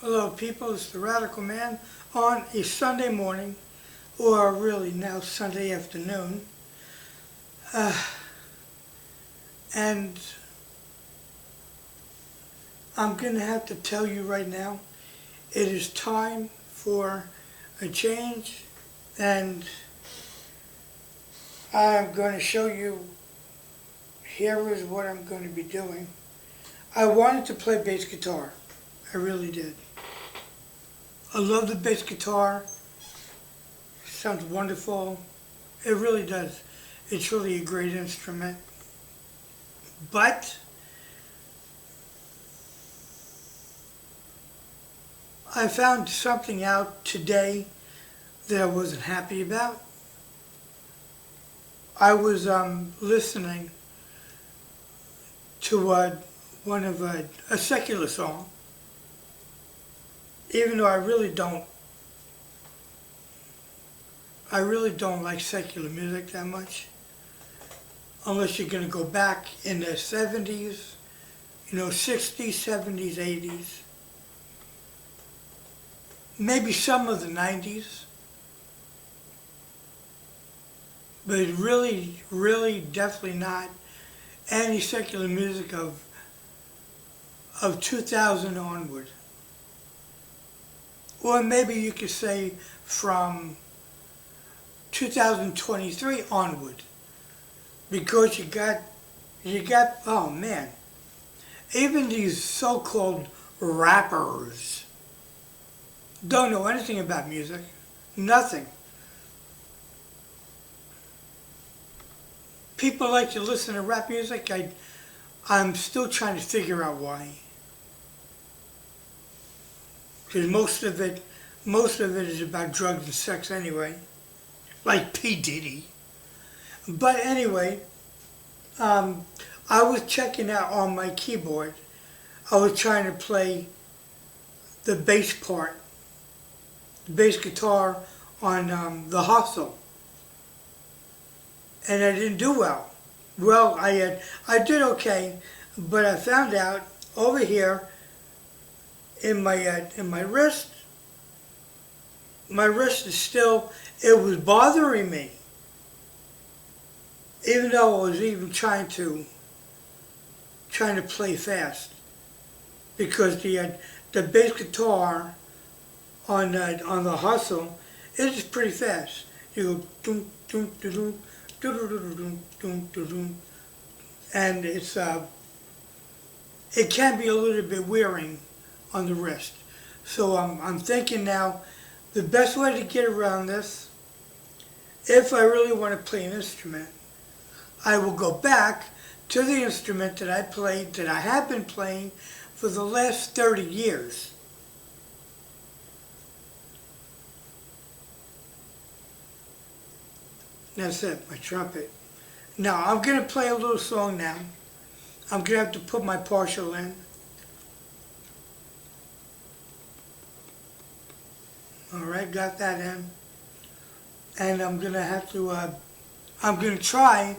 Hello people, it's the Radical Man on a Sunday morning, or really now Sunday afternoon. And I'm going to have to tell you right now, it is time for a change, and I'm going to show you, here is what I'm going to be doing. I wanted to play bass guitar, I really did. I love the bass guitar. It sounds wonderful. It really does. It's really a great instrument. But I found something out today that I wasn't happy about. I was listening to one of a secular song, even though I really don't like secular music that much, unless you're going to go back in the 70s, 60s, 70s, 80s, maybe some of the 90s, but really, really definitely not any secular music of 2000 onward. Or maybe you could say from 2023 onward, because you got, oh man, even these so-called rappers don't know anything about music, nothing. People like to listen to rap music. I'm still trying to figure out why. Because most of it is about drugs and sex anyway, like P. Diddy. But anyway, I was checking out on my keyboard. I was trying to play the bass part, the bass guitar on The Hustle, and I didn't do well. Well, I did okay, but I found out over here in my wrist is still, it was bothering me, even though I was even trying to play fast, because the bass guitar on The Hustle is pretty fast. You go doom doom doom doom doom doom doom, and it can be a little bit wearing on the wrist. So I'm thinking now, the best way to get around this, if I really want to play an instrument, I will go back to the instrument that I have been playing for the last 30 years. That's it, my trumpet. Now, I'm going to play a little song now. I'm going to have to put my partial in. Alright, got that in. And I'm going to have to, I'm going to try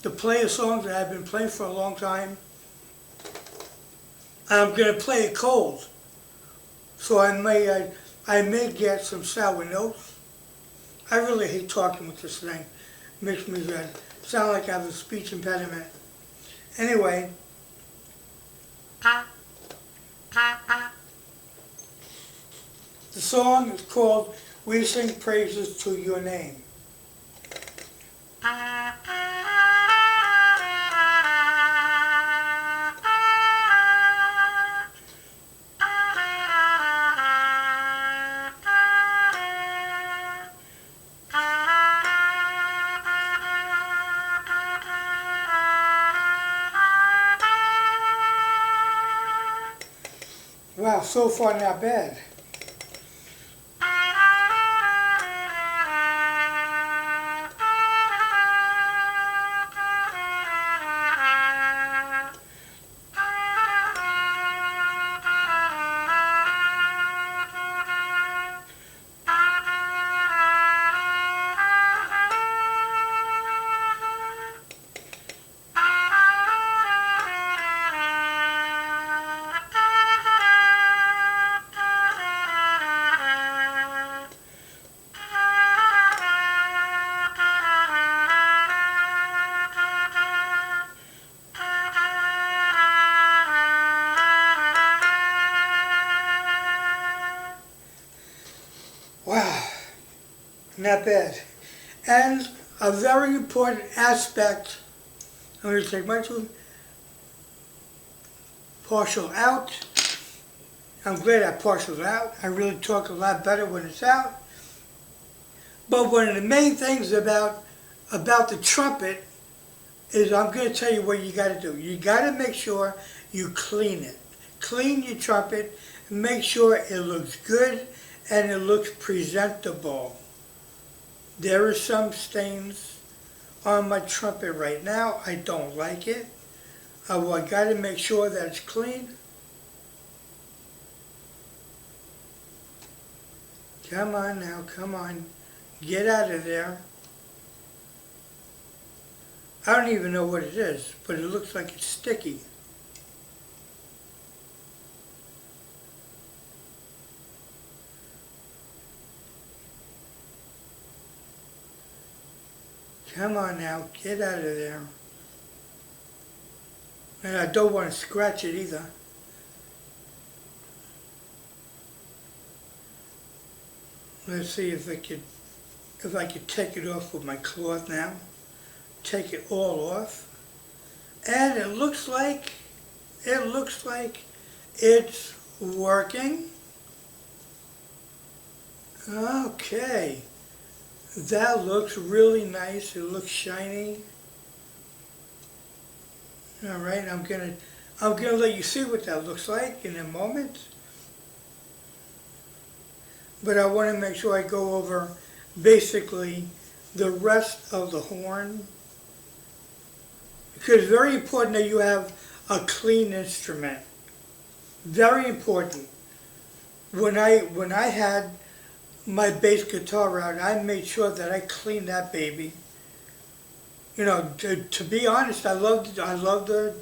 to play a song that I've been playing for a long time. I'm going to play it cold. So I may get some sour notes. I really hate talking with this thing. It makes me sound like I have a speech impediment. Anyway. The song is called We Sing Praises to Your Name. Wow, so far not bad. Not bad. And a very important aspect, I'm going to take my two, partial out. I'm glad I partial's out. I really talk a lot better when it's out. But one of the main things about the trumpet is I'm going to tell you what you got to do. You got to make sure you clean it. Clean your trumpet, make sure it looks good and it looks presentable. There are some stains on my trumpet right now. I don't like it. I got to make sure that it's clean. Come on now, come on. Get out of there. I don't even know what it is, but it looks like it's sticky. Come on now, get out of there. And I don't want to scratch it either. Let's see if I could take it off with my cloth now. Take it all off. And it looks like it's working. Okay. That looks really nice. It looks shiny. All right, I'm gonna let you see what that looks like in a moment. But I want to make sure I go over basically the rest of the horn, because it's very important that you have a clean instrument. Very important. When I had my bass guitar out, I made sure that I cleaned that baby. You know, to be honest, I love the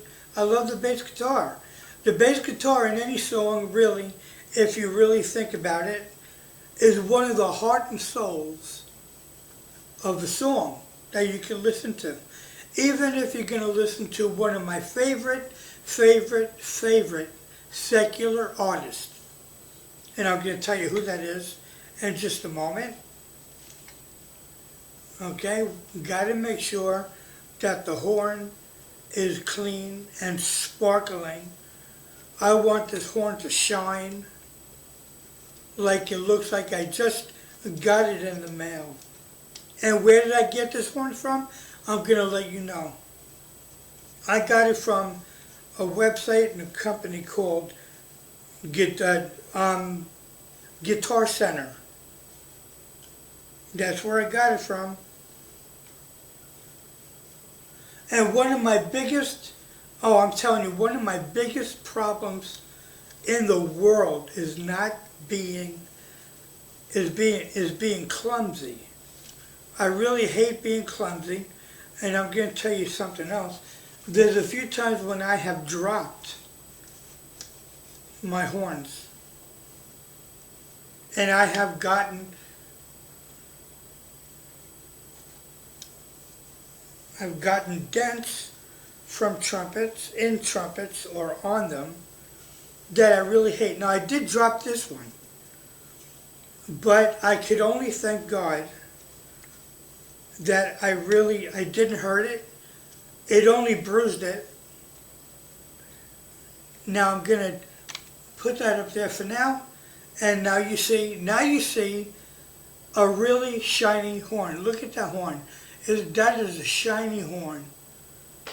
bass guitar. The bass guitar in any song, really, if you really think about it, is one of the heart and souls of the song that you can listen to. Even if you're going to listen to one of my favorite secular artists. And I'm going to tell you who that is in just a moment. Okay, got to make sure that the horn is clean and sparkling. I want this horn to shine like it looks like I just got it in the mail. And where did I get this horn from? I'm going to let you know. I got it from a website and a company called Guitar Center. That's where I got it from. And one of my biggest, one of my biggest problems in the world is being clumsy. I really hate being clumsy, and I'm going to tell you something else. There's a few times when I have dropped my horns, and I have gotten dents from trumpets, in trumpets, or on them that I really hate. Now, I did drop this one, but I could only thank God that I didn't hurt it. It only bruised it. Now I'm going to put that up there for now. And now you see a really shiny horn. Look at that horn. That is a shiny horn.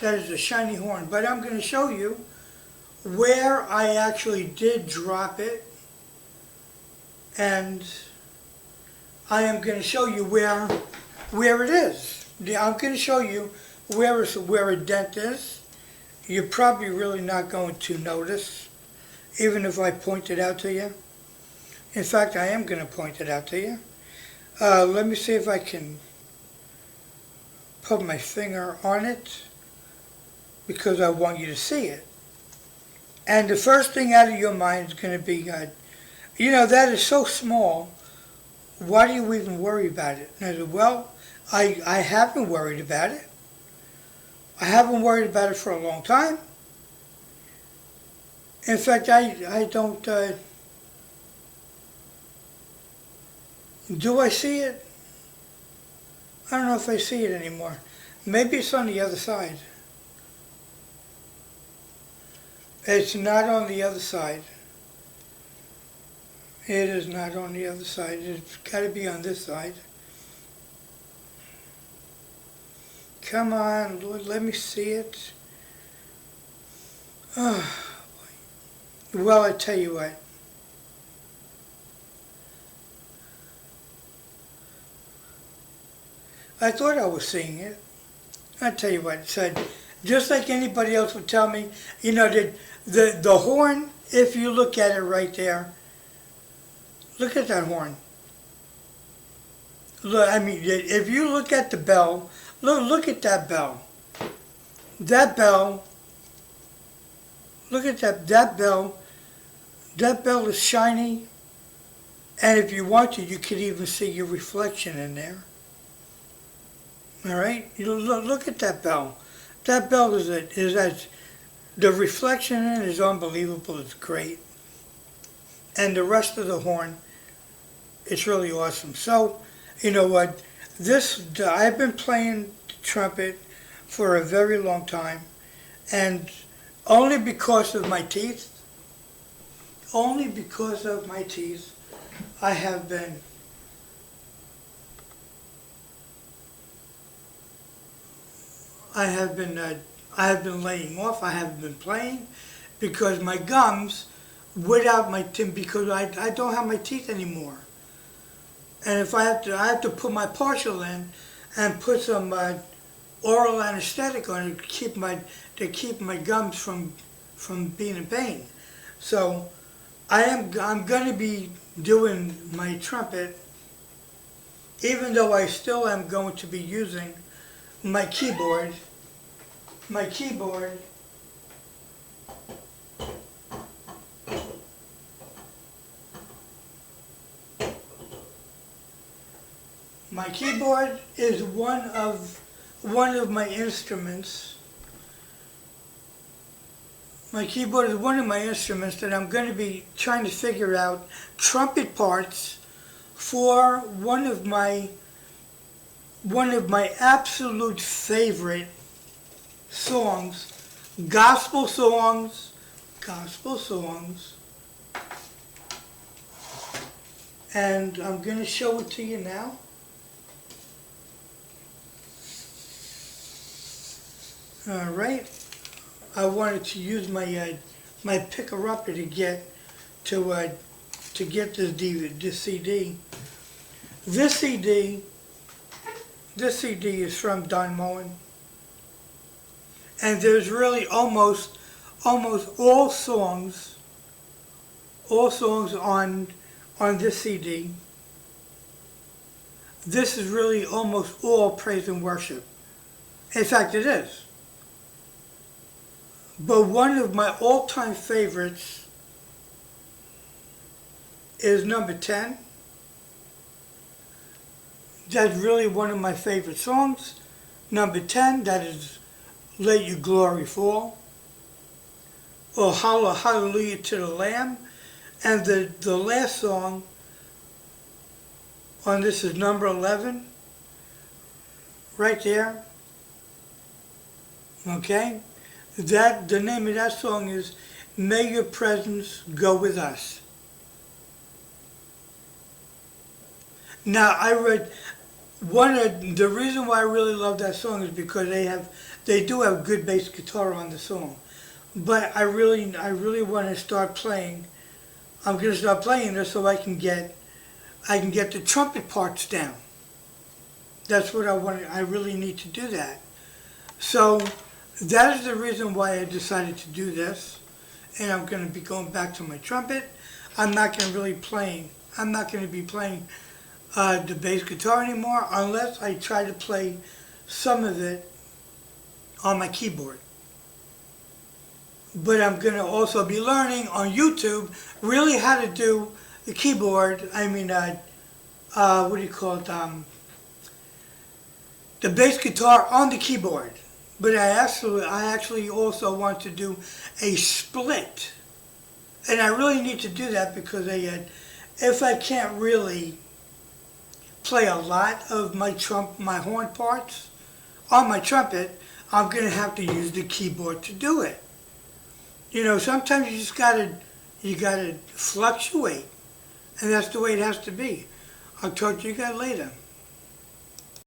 That is a shiny horn. But I'm going to show you where I actually did drop it. And I am going to show you where it is. I'm going to show you where a dent is. You're probably really not going to notice, even if I point it out to you. In fact, I am going to point it out to you. Let me see if I can put my finger on it, because I want you to see it. And the first thing out of your mind is going to be, that is so small. Why do you even worry about it? And I said, well, I haven't worried about it. I haven't worried about it for a long time. In fact, I don't, do I see it? I don't know if I see it anymore. Maybe it's on the other side. It's not on the other side. It is not on the other side. It's got to be on this side. Come on, Lord, let me see it. Oh, well, I tell you what. I thought I was seeing it. I tell you what, it said, just like anybody else would tell me, you know, the horn, if you look at it right there, look at that horn. Look, I mean, if you look at the bell, look at that bell. That bell, look at that bell. That bell is shiny, and if you want to, you could even see your reflection in there. All right, you look at that bell. That bell is as the reflection in it is unbelievable. It's great, and the rest of the horn, it's really awesome. So, you know what? I've been playing the trumpet for a very long time, and only because of my teeth. Only because of my teeth, I have been laying off. I haven't been playing because my gums, without my teeth, because I don't have my teeth anymore. And if I have to put my partial in and put some oral anesthetic on it to keep my gums from being in pain. So I'm going to be doing my trumpet, even though I still am going to be using my keyboard. My keyboard is one of my instruments. My keyboard is one of my instruments that I'm going to be trying to figure out trumpet parts for one of my absolute favorite songs, gospel songs, and I'm going to show it to you now. All right. I wanted to use my my picker-upper to get this CD. This CD is from Don Moen, and there's really almost all songs on this CD. This is really almost all praise and worship. In fact, it is. But one of my all-time favorites is number 10. That's really one of my favorite songs. Number 10, that is Let Your Glory Fall, or Hallelujah to the Lamb. And the last song on this is number 11, right there. Okay? The name of that song is May Your Presence Go With Us. Now, I read the reason why I really love that song is because they do have good bass guitar on the song. But I really want to start playing. I'm going to start playing this so I can get the trumpet parts down. That's what I want. I really need to do that. So that is the reason why I decided to do this. And I'm going to be going back to my trumpet. I'm not going to be playing the bass guitar anymore unless I try to play some of it on my keyboard. But I'm going to also be learning on YouTube really how to do the keyboard. I mean, what do you call it? The bass guitar on the keyboard. But I actually also want to do a split. And I really need to do that because if I can't really play a lot of my horn parts on my trumpet, I'm going to have to use the keyboard to do it. You know, sometimes you gotta fluctuate, and that's the way it has to be. I'll talk to you guys later.